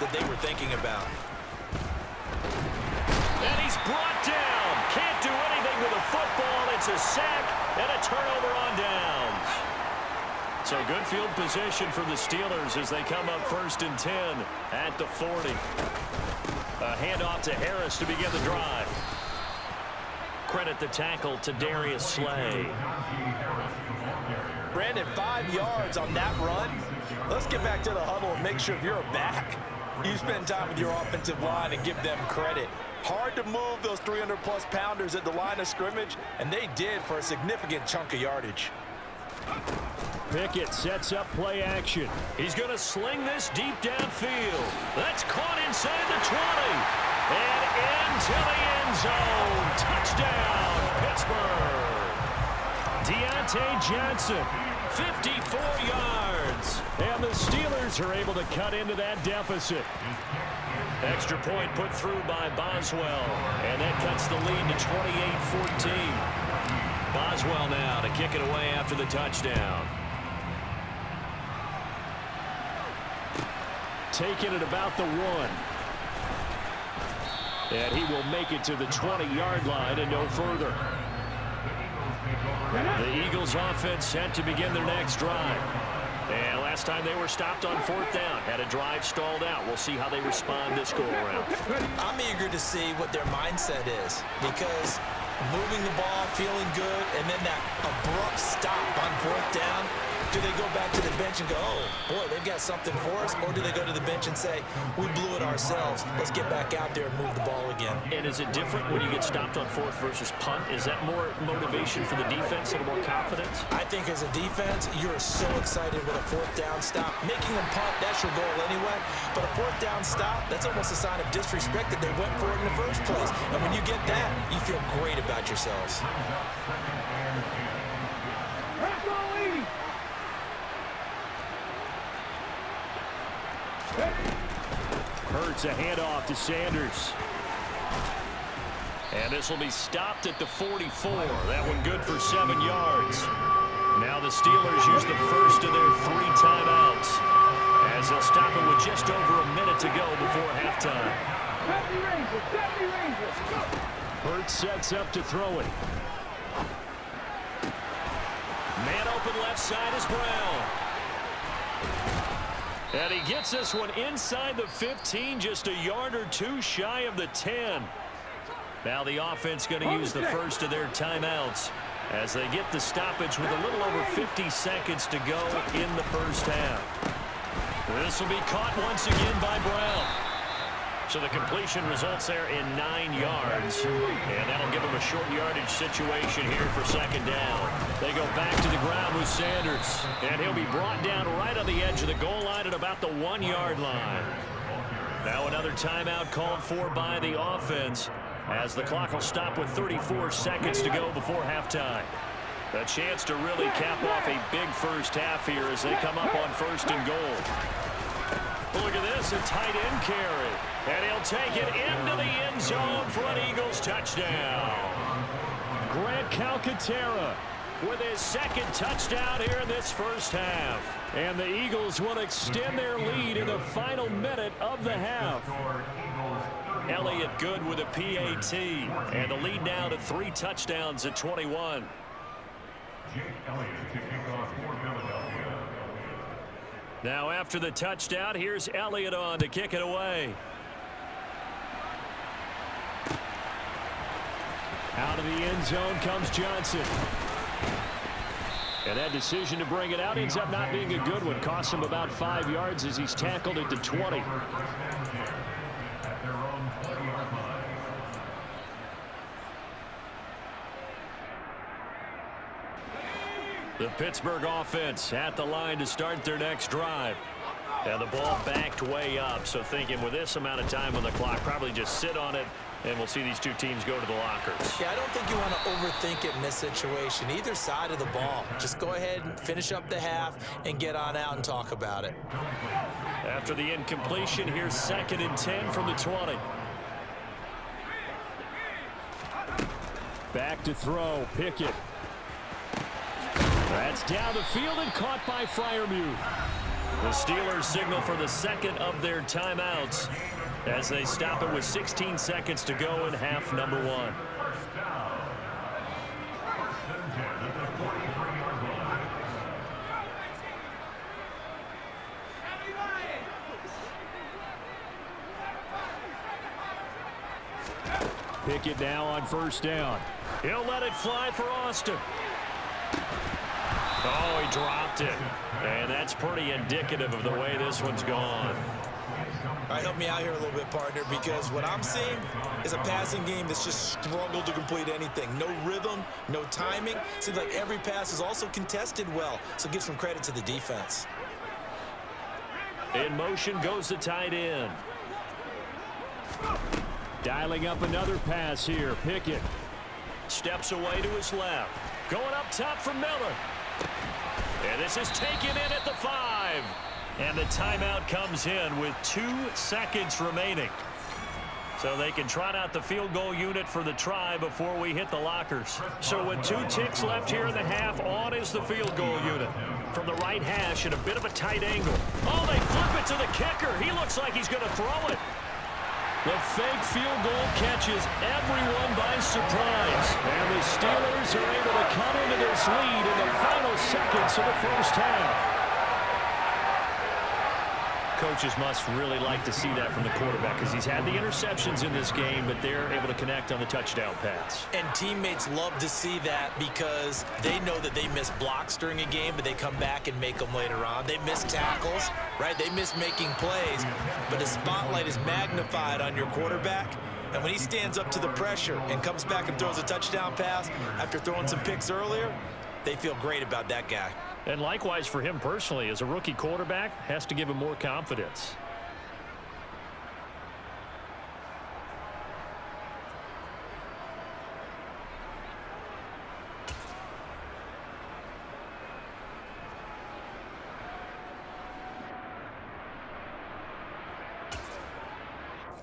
that they were thinking about. And he's brought down. Can't do anything with a football. It's a sack and a turnover on downs. So good field position for the Steelers as they come up 1st and 10 at the 40. A handoff to Harris to begin the drive. Credit the tackle to Darius Slay. Brandon, 5 yards on that run. Let's get back to the huddle and make sure if you're a back, you spend time with your offensive line and give them credit. Hard to move those 300-plus pounders at the line of scrimmage, and they did for a significant chunk of yardage. Pickett sets up play action. He's going to sling this deep downfield. That's caught inside the 20. And into the end zone. Touchdown, Pittsburgh. Deontay Johnson, 54 yards. And the Steelers are able to cut into that deficit. Extra point put through by Boswell. And that cuts the lead to 28-14. Boswell now to kick it away after the touchdown. Taking it about the 1. And he will make it to the 20-yard line and no further. The Eagles offense set to begin their next drive. And last time they were stopped on 4th down. Had a drive stalled out. We'll see how they respond this go-around. I'm eager to see what their mindset is, because moving the ball, feeling good, and then that abrupt stop on 4th down. Do they go back to the bench and go, oh, boy, they've got something for us? Or do they go to the bench and say, we blew it ourselves. Let's get back out there and move the ball again. And is it different when you get stopped on 4th versus punt? Is that more motivation for the defense and more confidence? I think as a defense, you're so excited with a 4th down stop. Making them punt, that's your goal anyway. But a 4th down stop, that's almost a sign of disrespect that they went for it in the first place. And when you get that, you feel great about yourselves. Hurts a handoff to Sanders. And this will be stopped at the 44. That one good for 7 yards. Now the Steelers use the first of their 3 timeouts as they'll stop it with just over a minute to go before halftime. Hurts sets up to throw it. Man open left side is Brown. And he gets this one inside the 15, just a yard or 2 shy of the 10. Now the offense going to use the first of their timeouts as they get the stoppage with a little over 50 seconds to go in the first half. This will be caught once again by Brown. So the completion results there in 9 yards. And that'll give them a short yardage situation here for 2nd down. They go back to the ground with Sanders. And he'll be brought down right on the edge of the goal line at about the 1-yard line. Now another timeout called for by the offense as the clock will stop with 34 seconds to go before halftime. A chance to really cap off a big first half here as they come up on 1st and goal. Look at this, a tight end carry. And he'll take it into the end zone for an Eagles touchdown. Grant Calcaterra with his 2nd touchdown here in this first half. And the Eagles will extend their lead in the final minute of the half. Elliott good with a PAT. And the lead now to 3 touchdowns at 21. Now after the touchdown, here's Elliott on to kick it away. Out of the end zone comes Johnson. And that decision to bring it out ends up not being a good one. Costs him about 5 yards as he's tackled at the 20. The Pittsburgh offense at the line to start their next drive. And the ball backed way up, so thinking with this amount of time on the clock, probably just sit on it, and we'll see these two teams go to the lockers. Yeah, I don't think you want to overthink it in this situation, either side of the ball. Just go ahead and finish up the half and get on out and talk about it. After the incompletion, here's 2nd and 10 from the 20. Back to throw, Pickett. That's down the field and caught by Freiermuth. The Steelers signal for the second of their timeouts as they stop it with 16 seconds to go in half number one. Pickett now on first down. He'll let it fly for Austin. Oh, he dropped it. And that's pretty indicative of the way this one's gone. All right, help me out here a little bit, partner, because what I'm seeing is a passing game that's just struggled to complete anything. No rhythm, no timing. Seems like every pass is also contested well, so give some credit to the defense. In motion goes the tight end. Dialing up another pass here. Pickett steps away to his left. Going up top for Miller. And this is taken in at the 5. And the timeout comes in with 2 seconds remaining. So they can trot out the field goal unit for the try before we hit the lockers. So with 2 ticks left here in the half, on is the field goal unit. From the right hash at a bit of a tight angle. Oh, they flip it to the kicker. He looks like he's going to throw it. The fake field goal catches everyone by surprise. And the Steelers are able to come into this lead in the final seconds of the first half. Coaches must really like to see that from the quarterback because he's had the interceptions in this game, but they're able to connect on the touchdown pass. And teammates love to see that because they know that they miss blocks during a game, but they come back and make them later on. They miss tackles, right? They miss making plays, but the spotlight is magnified on your quarterback. And when he stands up to the pressure and comes back and throws a touchdown pass after throwing some picks earlier, they feel great about that guy. And likewise for him personally, as a rookie quarterback, has to give him more confidence.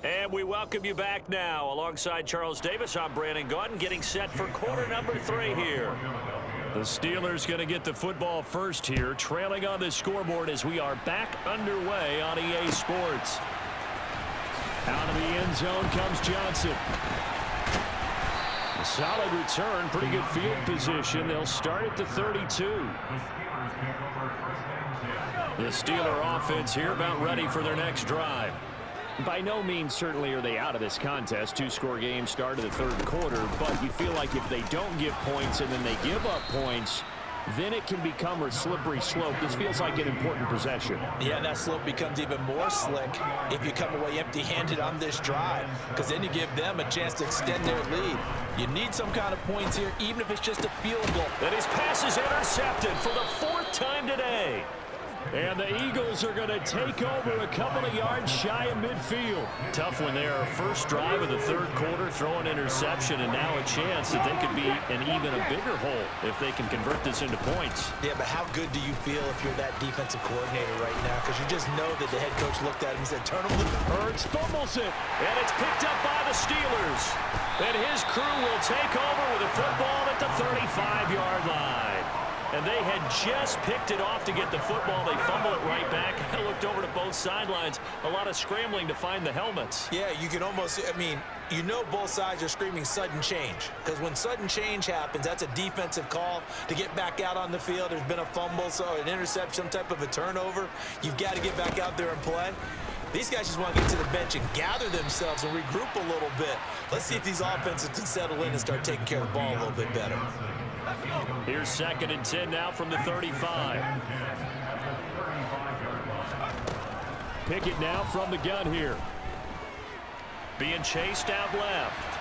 And we welcome you back now. Alongside Charles Davis, I'm Brandon Gaudin, getting set for quarter number 3 here. The Steelers going to get the football first here, trailing on the scoreboard as we are back underway on EA Sports. Out of the end zone comes Johnson. A solid return, pretty good field position. They'll start at the 32. The Steeler offense here about ready for their next drive. By no means certainly are they out of this contest. 2-score game start of the third quarter, but you feel like if they don't get points and then they give up points, then it can become a slippery slope. This feels like an important possession. Yeah, that slope becomes even more slick if you come away empty-handed on this drive, because then you give them a chance to extend their lead. You need some kind of points here, even if it's just a field goal. And his pass is intercepted for the 4th time today. And the Eagles are going to take over a couple of yards shy of midfield. Tough when they are first drive of the third quarter, throw an interception, and now a chance that they could be in even a bigger hole if they can convert this into points. Yeah, but how good do you feel if you're that defensive coordinator right now? Because you just know that the head coach looked at him and said, turn him loose. Hurts fumbles it, and it's picked up by the Steelers. And his crew will take over with a football at the 35-yard line. And they had just picked it off to get the football. They fumble it right back. I looked over to both sidelines. A lot of scrambling to find the helmets. Yeah, you can almost, I mean, you know both sides are screaming sudden change. Because when sudden change happens, that's a defensive call to get back out on the field. There's been a fumble, so an interception, some type of a turnover. You've got to get back out there and play. These guys just want to get to the bench and gather themselves and regroup a little bit. Let's see if these offenses can settle in and start taking care of the ball a little bit better. Here's 2nd and 10 now from the 35. Pickett now from the gun here. Being chased out left.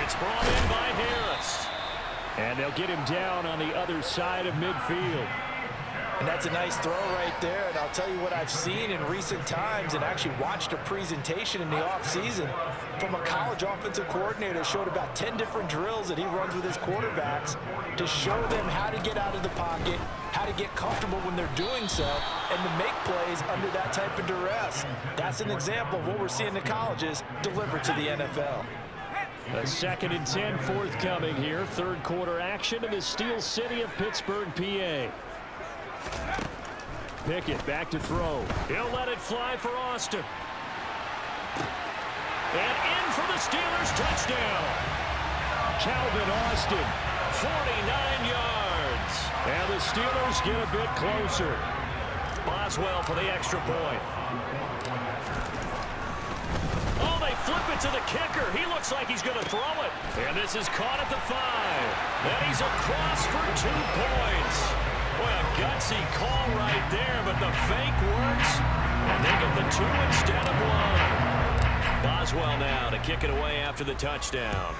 It's brought in by Harris. And they'll get him down on the other side of midfield. And that's a nice throw right there. And I'll tell you what I've seen in recent times and actually watched a presentation in the offseason from a college offensive coordinator that showed about 10 different drills that he runs with his quarterbacks to show them how to get out of the pocket, how to get comfortable when they're doing so, and to make plays under that type of duress. That's an example of what we're seeing in colleges delivered to the NFL. A 2nd and 10 forthcoming here. Third quarter action in the Steel City of Pittsburgh, PA. Pickett back to throw. He'll let it fly for Austin. And in for the Steelers touchdown. Calvin Austin, 49 yards. And the Steelers get a bit closer. Boswell for the extra point. Oh, they flip it to the kicker. He looks like he's going to throw it. And this is caught at the 5. And he's across for 2 points. Boy, a gutsy call right there, but the fake works. And they get the 2 instead of 1. Boswell now to kick it away after the touchdown.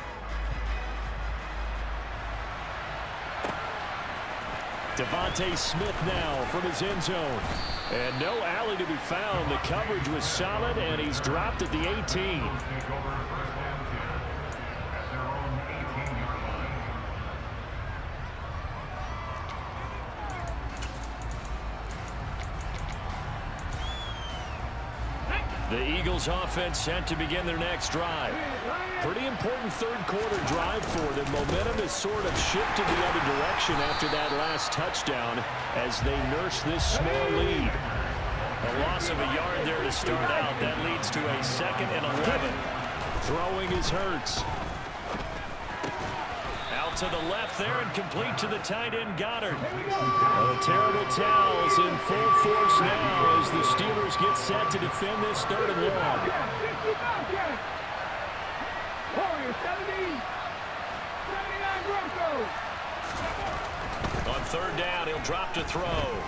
Devontae Smith now from his end zone. And no alley to be found. The coverage was solid, and he's dropped at the 18. The Eagles offense set to begin their next drive. Pretty important third-quarter drive for them. Momentum has sort of shifted the other direction after that last touchdown as they nurse this small lead. A loss of a yard there to start out. That leads to a 2nd and 11. Throwing is Hurts. Out to the left there and complete to the tight end Goddard. The terrible towels in full force now as the Steelers get set to defend this 3rd and long. On 3rd down, he'll drop to throw.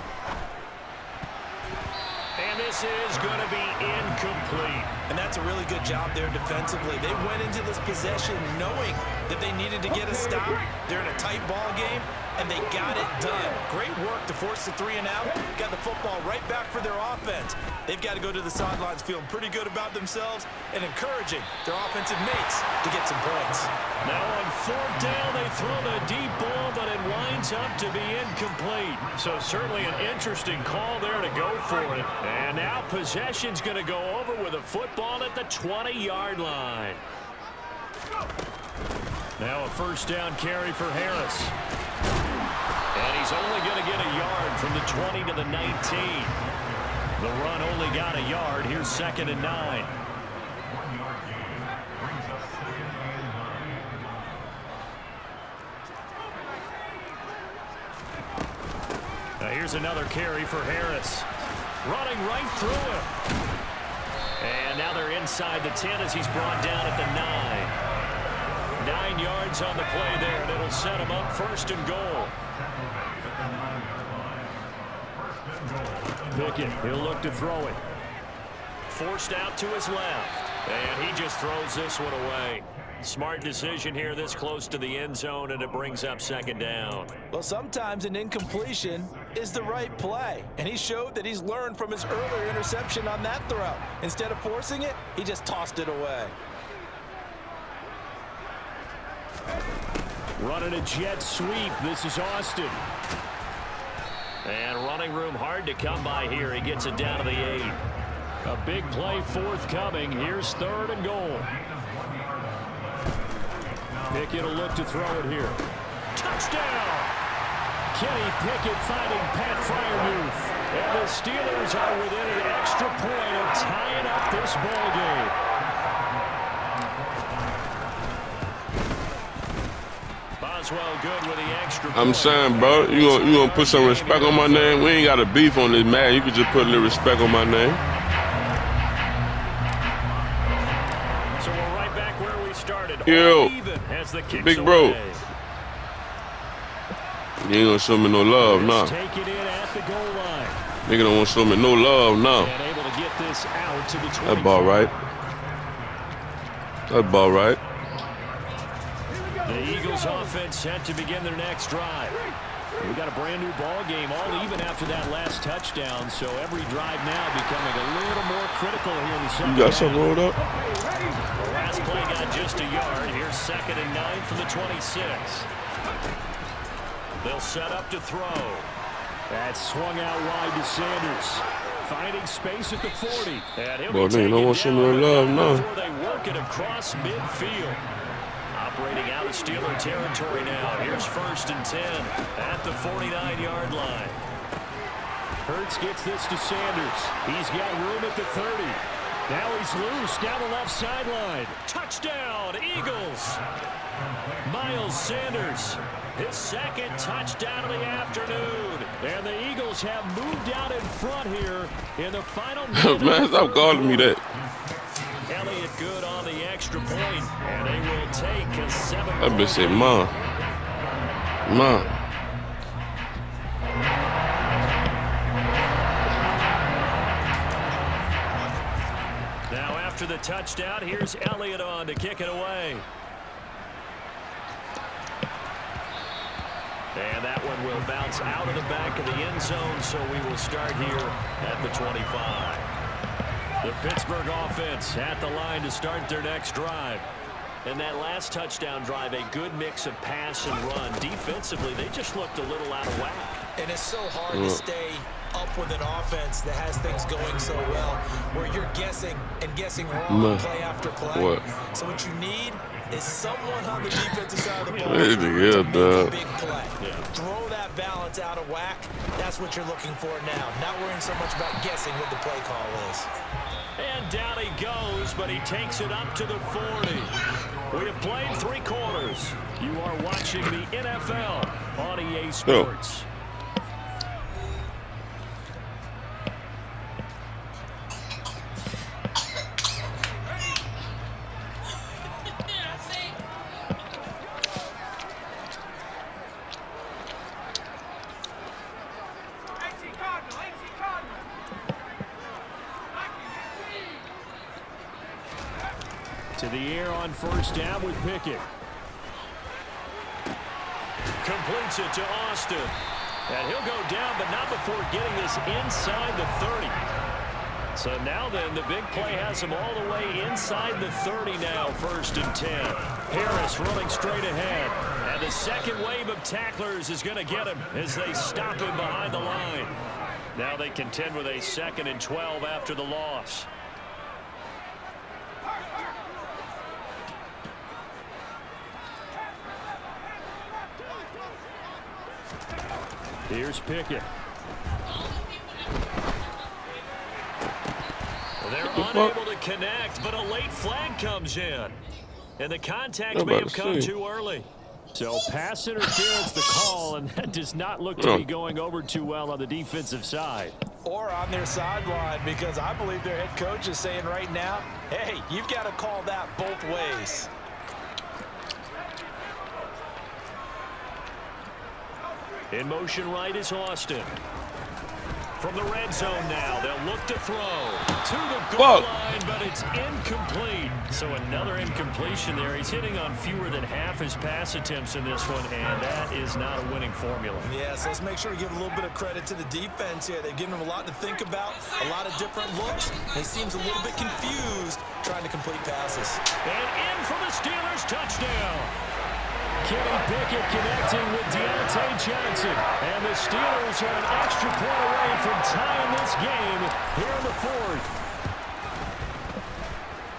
And this is going to be incomplete. And that's a really good job there defensively. They went into this possession knowing that they needed to get a stop. They're in a tight ball game, and they got it done. Great work to force the 3 and out. Got the football right back for their offense. They've got to go to the sidelines feeling pretty good about themselves and encouraging their offensive mates to get some points. Now on 4th down, they throw the deep ball, but it winds up to be incomplete. So certainly an interesting call there to go for it. And now possession's going to go over with a football at the 20-yard line. Now a 1st down carry for Harris. And he's only going to get a yard from the 20 to the 19. The run only got a yard. Here's 2nd and 9. Now here's another carry for Harris. Running right through him. And now they're inside the 10 as he's brought down at the 9. 9 yards on the play there, and it'll set him up 1st and goal. Pickett, he'll look to throw it. Forced out to his left. And he just throws this one away. Smart decision here this close to the end zone, and it brings up 2nd down. Well, sometimes an incompletion is the right play, and he showed that he's learned from his earlier interception on that throw. Instead of forcing it, he just tossed it away. Running a jet sweep. This is Austin. And running room hard to come by here. He gets it down to the 8. A big play forthcoming. Here's 3rd and goal. Pickett will look to throw it here. Touchdown! Kenny Pickett finding Pat Freiermuth. And the Steelers are within an extra point of tying up this ball game. Boswell good with the extra point. I'm saying, bro, you gonna put some respect on my name? We ain't got a beef on this, man. You can just put a little respect on my name. So we're right back where we started. Yo, as the big bro. away. You ain't gonna show me no love, nah. Take it in at the goal line. Nigga don't want to show me no love, nah. And able to get this out to the 20. That ball right. That ball right. The Eagles offense set to begin their next drive. We got a brand new ball game, all even after that last touchdown. So every drive now becoming a little more critical here in the second. You got something rolled up? The last play got just a yard. Here's 2nd and 9 from the 26. They'll set up to throw. That swung out wide to Sanders. Finding space at the 40. And he'll Boy, be nigga don't want some no love now. before they work it across midfield. Operating out of Steeler territory now. Here's 1st and 10 at the 49-yard line. Hurts gets this to Sanders. He's got room at the 30. Now he's loose down the left sideline. Touchdown, Eagles. Miles Sanders, his second touchdown of the afternoon. And the Eagles have moved out in front here in the final minute. Man, stop calling me that. Elliott good on the extra point, and they will take a 7. That bitch said, Mom. Mom. Now after the touchdown, here's Elliott on to kick it away. And that one will bounce out of the back of the end zone, so we will start here at the 25. The Pittsburgh offense at the line to start their next drive. And that last touchdown drive, a good mix of pass and run. Defensively, they just looked a little out of whack. And it's so hard to stay up with an offense that has things going so well, where you're guessing and guessing wrong play after play. So what you need is someone on the defensive side of the ball to make a big play. Throw that balance out of whack. That's what you're looking for now. Not worrying so much about guessing what the play call is. And down he goes, but he takes it up to the 40. We have played 3 quarters. You are watching the NFL on EA Sports. To the air on first down with Pickett. Completes it to Austin. And he'll go down, but not before getting this inside the 30. So now then, the big play has him all the way inside the 30 now, 1st and 10. Harris running straight ahead. And the second wave of tacklers is going to get him as they stop him behind the line. Now they contend with a 2nd and 12 after the loss. Here's Pickett. They're unable to connect, but a late flag comes in. And the contact may have come too early. So pass interference the call, and that does not look to be going over too well on the defensive side. Or on their sideline, because I believe their head coach is saying right now, hey, you've got to call that both ways. In motion right is Austin. From the red zone now, they'll look to throw to the goal line, but it's incomplete. So another incompletion there. He's hitting on fewer than half his pass attempts in this one, and that is not a winning formula. Yes, let's make sure we give a little bit of credit to the defense here. They've given him a lot to think about, a lot of different looks. He seems a little bit confused trying to complete passes. And in for the Steelers touchdown. Kenny Pickett connecting with Deontay Johnson. And the Steelers are an extra point away from tying this game here in the 4th.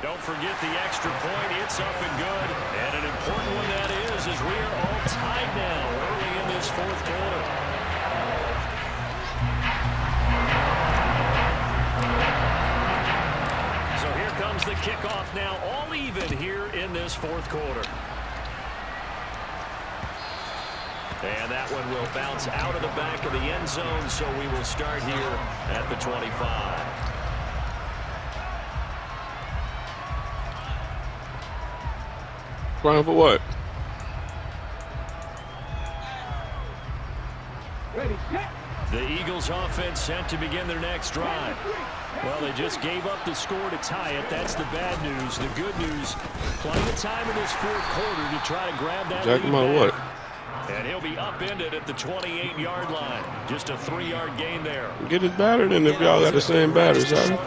Don't forget the extra point. It's up and good. And an important one that is, as we are all tied now early in this 4th quarter. So here comes the kickoff now, all even here in this 4th quarter. And that one will bounce out of the back of the end zone, so we will start here at the 25. Crying for what? The Eagles offense set to begin their next drive. Well, they just gave up the score to tie it. That's the bad news. The good news, plenty of time in this 4th quarter to try to grab that lead back. And he'll be upended at the 28-yard line. Just a 3-yard gain there. Get it battered, and if y'all got the same batters, huh?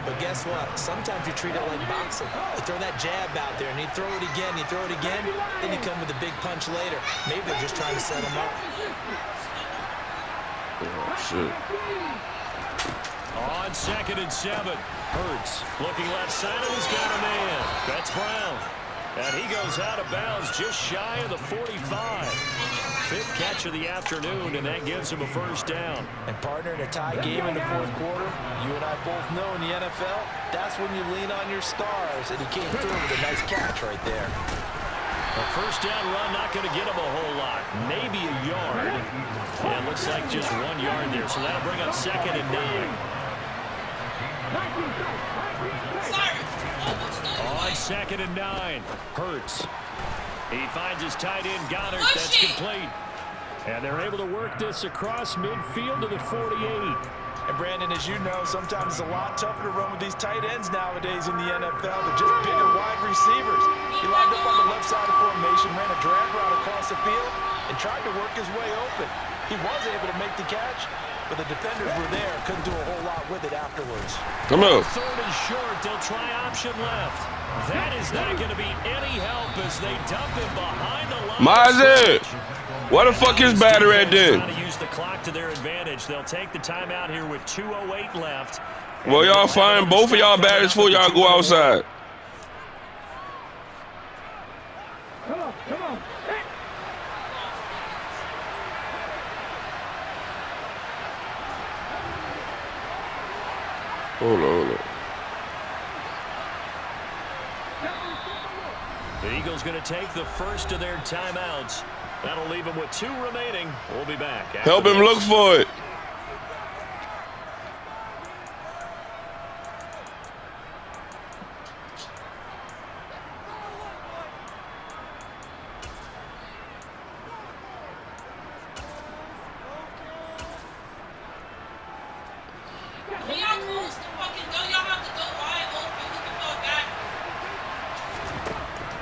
But guess what? Sometimes you treat it like boxing. You throw that jab out there, and you throw it again, you throw it again, then you come with a big punch later. Maybe they're just trying to set him up. Oh, shit. On 2nd and 7. Hurts looking left side, and he's got a man. That's Brown. And he goes out of bounds just shy of the 45. fifth catch of the afternoon, and that gives him a first down. And partner, in a tie game in the fourth quarter, you and I both know in the NFL, that's when you lean on your stars, and he came through with a nice catch right there. A first down run, not going to get him a whole lot. Maybe a yard. And looks like just 1 yard there, so that'll bring up 2nd and 9. On 2nd and 9, Hurts. He finds his tight end, Goddard. That's complete. And they're able to work this across midfield to the 48. And Brandon, as you know, sometimes it's a lot tougher to run with these tight ends nowadays in the NFL. They're just bigger wide receivers. He lined up on the left side of formation, ran a drag route across the field, and tried to work his way open. He was able to make the catch, but the defenders were there, couldn't do a whole lot with it afterwards. Come on. 3rd and short, they'll try option left. That is not going to be any help as they dump him behind the line. Mazzy, what the fuck is battery at then? Trying to use the clock to their advantage. They'll take the timeout here with 2:08 left. Well, y'all find both of y'all batteries full. Y'all go outside. Come on. Hold on. The Eagles going to take the first of their timeouts. That'll leave them with 2 remaining. We'll be back. Help him look for it.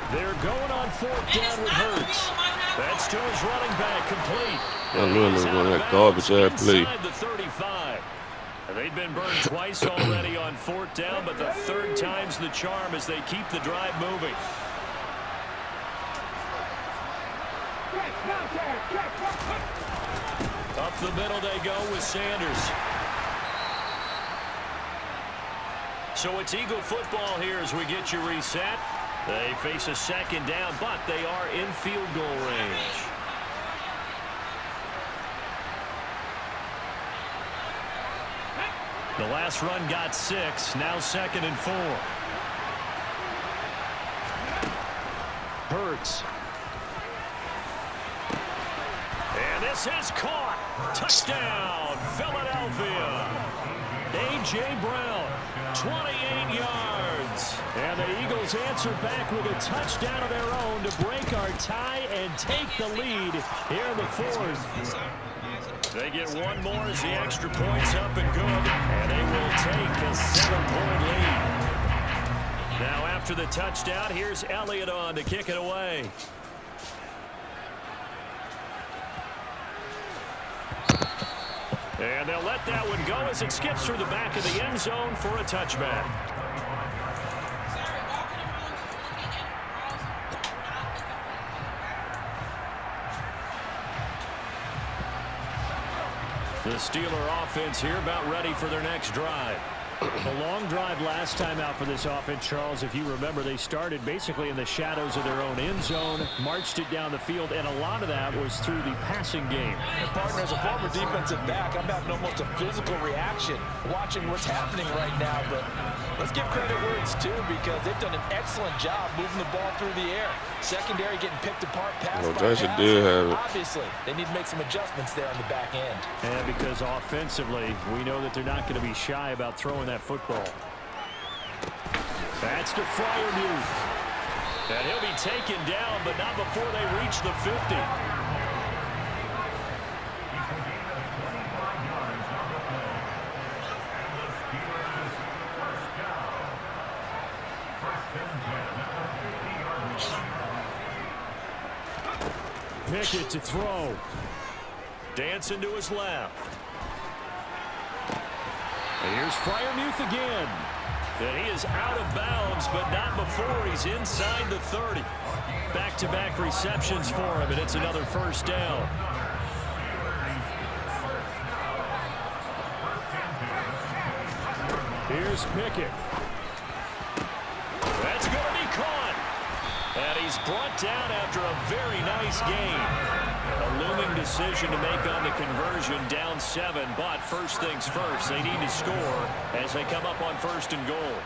They're going on 4th down with Hurts. That's to his running back, complete. I knew him was going that garbage ass play. Inside the 35. They've been burned twice already on 4th down, but the 3rd time's the charm as they keep the drive moving. Up the middle they go with Sanders. So it's Eagle football here as we get you reset. They face a 2nd down, but they are in field goal range. The last run got 6, now 2nd and 4. Hurts. And this is caught. Touchdown, Philadelphia. A.J. Brown, 28 yards. And the Eagles answer back with a touchdown of their own to break our tie and take the lead here in the 4th. They get 1 more as the extra point's up and good. And they will take a 7-point lead. Now after the touchdown, here's Elliott on to kick it away. And they'll let that one go as it skips through the back of the end zone for a touchback. The Steeler offense here about ready for their next drive. A long drive last time out for this offense, Charles. If you remember, they started basically in the shadows of their own end zone, marched it down the field, and a lot of that was through the passing game. And partner, as a former defensive back, I'm having almost a physical reaction watching what's happening right now. But let's give credit where it's due because they've done an excellent job moving the ball through the air. Secondary getting picked apart, pass by pass. Obviously, they need to make some adjustments there on the back end. And because offensively, we know that they're not going to be shy about throwing that football. That's to Freiermuth. And he'll be taken down, but not before they reach the 50. Pickett to throw. Dancing to his left. And here's Freiermuth again. And he is out of bounds, but not before he's inside the 30. Back-to-back receptions for him, and it's another first down. Here's Pickett. That's going to be caught. And he's brought down after a very nice game. A looming decision to make on the conversion, down 7, but first things first, they need to score as they come up on 1st and goal.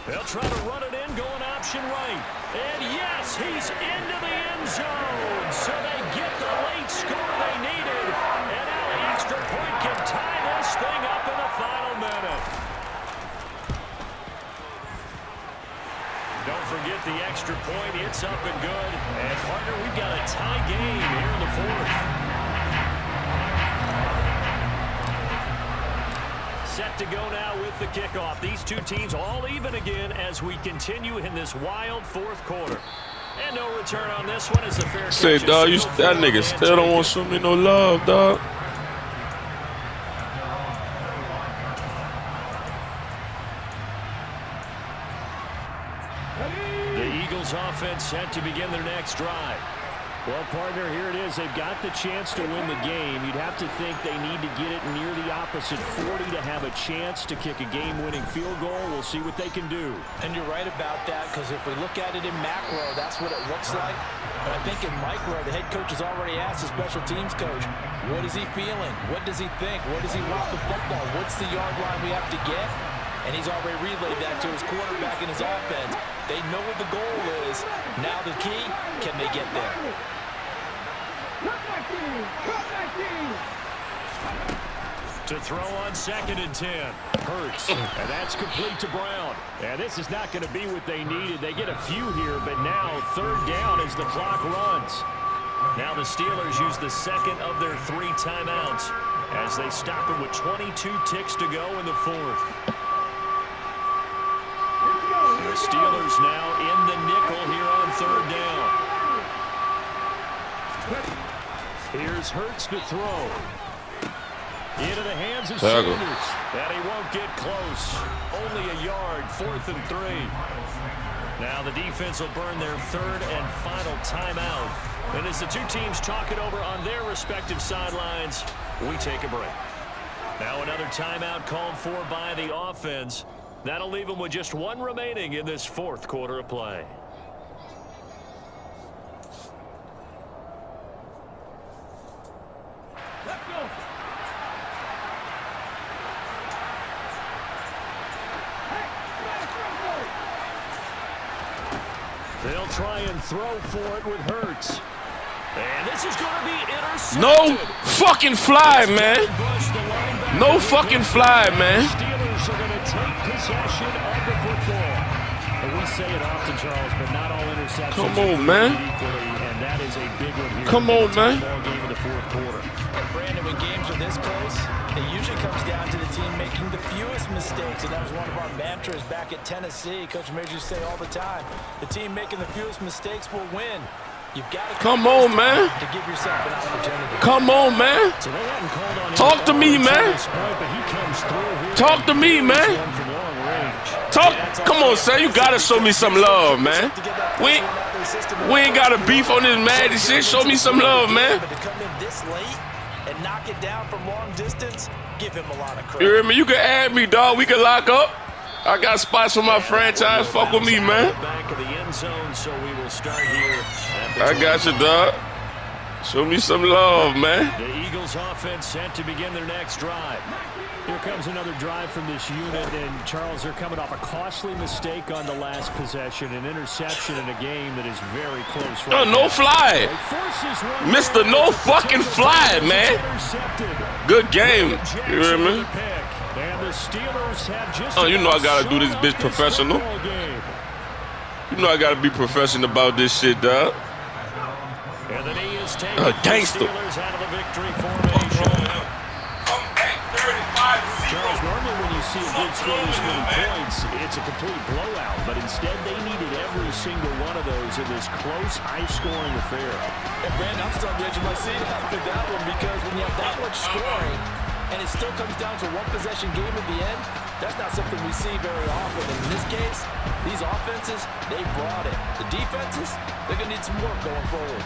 They'll try to run it in, going option right. And yes, he's into the end zone. So they get the late score they needed. And now the extra point can tie this thing up in the final minute. Don't forget the extra point. It's up and good. And, partner, we've got a tie game here in the 4th. Set to go now with the kickoff. These two teams all even again as we continue in this wild 4th quarter. And no return on this one as the fair catch. Say, dog, that nigga still don't want to show me no love, dog. The Eagles offense set to begin their next drive. Well, partner, here it is. They've got the chance to win the game. You'd have to think they need to get it near the opposite 40 to have a chance to kick a game-winning field goal. We'll see what they can do. And you're right about that, because if we look at it in macro, that's what it looks like. But I think in micro, the head coach has already asked the special teams coach, what is he feeling? What does he think? What does he want the football? What's the yard line we have to get? And he's already relayed that to his quarterback and his offense. They know what the goal is. Now the key, can they get there? To throw on 2nd and 10. Hurts. And that's complete to Brown. And this is not going to be what they needed. They get a few here, but now 3rd down as the clock runs. Now the Steelers use the 2nd of their 3 timeouts as they stop it with 22 ticks to go in the 4th. The Steelers now in the nickel here on 3rd down. Here's Hurts to throw. Into the hands of Tackle. Sanders. And he won't get close. Only a yard, 4th and 3. Now the defense will burn their 3rd and final timeout. And as the two teams talk it over on their respective sidelines, we take a break. Now another timeout called for by the offense. That'll leave them with just 1 remaining in this 4th quarter of play. Let's go. They'll try and throw for it with Hurts. And this is going to be intercepted. No fucking fly, man. No fucking fly, man. Steelers are going to take possession of the football. And we say it often, Charles, but not all interceptions. Come on, man. Equally, and that is a big one here. Come on, man. Ball game of the 4th quarter. And Brandon, when games are this close, it usually comes down to the team making the fewest mistakes. And that was one of our mantras back at Tennessee. Coach Major used to say all the time, the team making the fewest mistakes will win. You've got to come on, man. To give yourself an opportunity. Come on, man. So they hadn't called on Talk to me, man. point, but he comes through here. Talk to me, man. From long range. Talk. Come on, son. You gotta show me some love, man. We ain't got a beef on this mad shit. Show me some love, man. But to come in this late and knock it down from long distance, give him a lot of credit. You hear me? You can add me, dog. We can lock up. I got spots for my franchise. Fuck with me, man. Back of the end zone, so we will start here. I got you, dog. Show me some love, man. The Eagles offense set to begin their next drive. Here comes another drive from this unit, and Charles, they're coming off a costly mistake on the last possession, an interception in a game that is very close. Right No fly. Mr. No fucking fly, man. Good game. You hear me? And the Steelers have just you know I gotta do this bitch professional. You know I gotta be professional about this shit, dog. And the knee is taken. Gangster. Steelers out of the victory formation. Charles, normally when you see a good score this many points, it's a complete blowout. But instead, they needed every single one of those in this close, high-scoring affair. And Brandon, I'm still on the edge of my seat after that one, because when you have that much scoring and it still comes down to one possession game at the end, that's not something we see very often. And in this case, these offenses, they brought it. The defenses, they're going to need some work going forward.